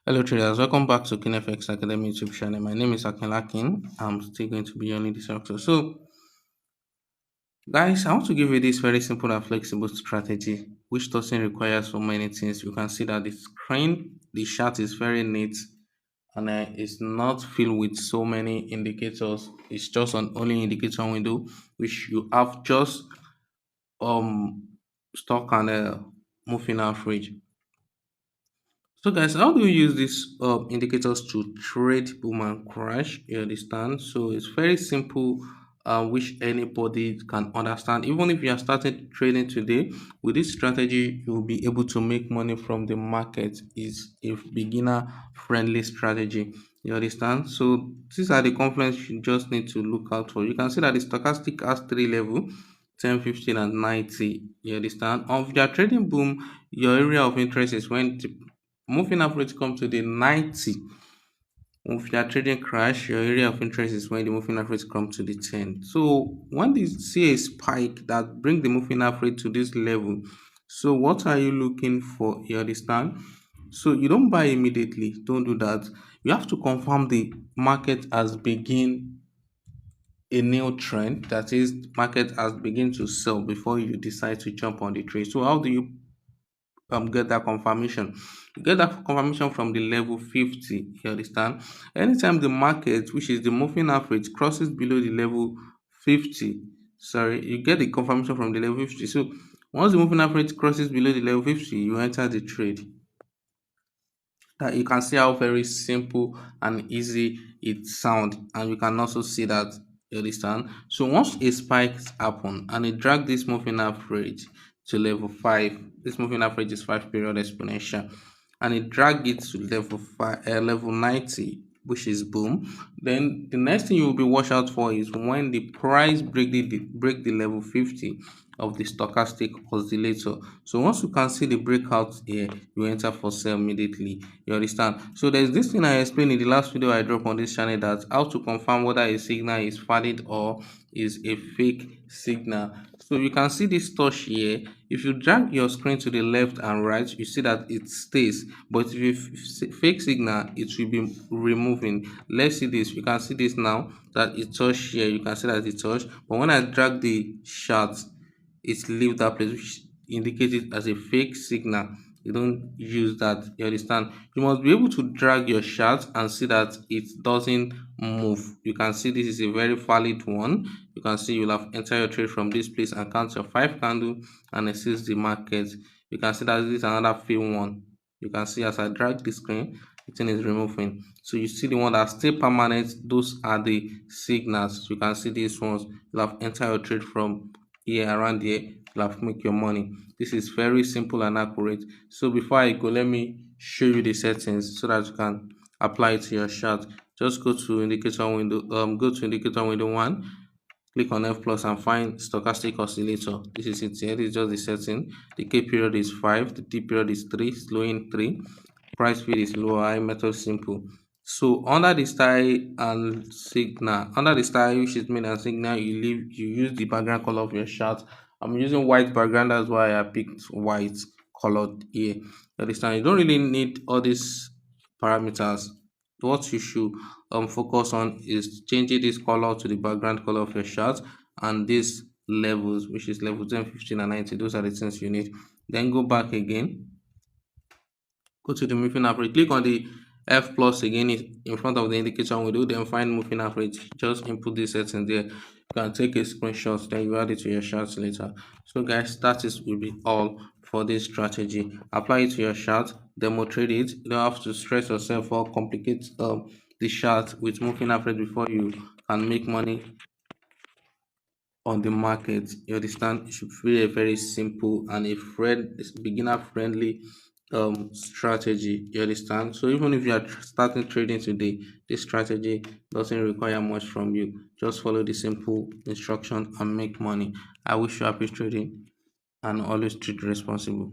Hello traders, welcome back to KinFX Academy YouTube channel. My name is Akin. I'm still going to be your lead instructor. So guys, I want to give you this very simple and flexible strategy which doesn't require so many things. You can see that the screen, the chart is very neat and it's not filled with so many indicators. It's just an only indicator window which you have just um stock and moving average. So guys, how do you use these indicators to trade boom and crash? You understand? So it's very simple, which anybody can understand. Even if you are starting trading today, with this strategy, you'll be able to make money from the market. It's a beginner friendly strategy. You understand? So these are the confluence you just need to look out for. You can see that the stochastic has three level. 10, 15, and 90. You understand? Of your trading boom, your area of interest is when the moving average come to the 90. If you are trading crash, your area of interest is when the moving average come to the 10. So when you see a spike that bring the moving average to this level, so what are you looking for? You understand? So you don't buy immediately. Don't do that. You have to confirm the market has begin a new trend. That is, market has begin to sell before you decide to jump on the trade. So how do you get that confirmation? You get that confirmation from the level 50. You understand? Anytime the market, which is the moving average, crosses below the level 50, sorry, you get the confirmation from the level 50. So once the moving average crosses below the level 50, you enter the trade. That you can see how very simple and easy it sounds, and you can also see that. You understand? So once a spike happen and it drag this moving average to level 5, this moving average is 5 period exponential, and it drag it to level 5, level 90, which is boom. Then the next thing you will be watch out for is when the price break the level 50 of the stochastic oscillator. So once you can see the breakout here, you enter for sale immediately. You understand? So there's this thing I explained in the last video I dropped on this channel, that how to confirm whether a signal is valid or is a fake signal. So you can see this touch here. If you drag your screen to the left and right, you see that it stays. But if you fake signal, it will be removing. Let's see this. You can see this now that it touched here. You can see that it touched. But when I drag the chart, it leave that place, which indicates it as a fake signal. You don't use that. You understand? You must be able to drag your chart and see that it doesn't move. You can see this is a very valid one. You can see you'll have entered your trade from this place and count your 5 candle and assist the market. You can see that this is another fail one. You can see as I drag the screen, the thing is removing. So you see the one that stay permanent, those are the signals. You can see these ones. You'll have entered your trade from here around here. You'll have make your money. This is very simple and accurate. So before I go, let me show you the settings so that you can apply it to your chart. Just go to indicator window, go to indicator window 1, click on F plus and find stochastic oscillator. This is it here. This is just the setting. The K period is 5, the T period is 3, slowing 3, price feed is low, high, method simple. So under the style and signal, under the style which is made and signal, you use the background color of your chart. I'm using white background, that's why I picked white colored here. You understand? You don't really need all these parameters. What you should focus on is changing this color to the background color of your chart, and these levels, which is level 10, 15, and 90. Those are the things you need. Then go back again, go to the moving average, click on the F plus again in front of the indicator window, then find moving average. Just input this setting there. You can take a screenshot, then you add it to your chart later. So guys, that is will be all for this strategy. Apply it to your chart, demo trade it. You don't have to stress yourself or complicate the chart with moving average before you can make money on the market. You understand? It should be a very simple and a beginner friendly strategy. You understand? So even if you are starting trading today, this strategy doesn't require much from you. Just follow the simple instruction and make money. I wish you happy trading and always trade responsible.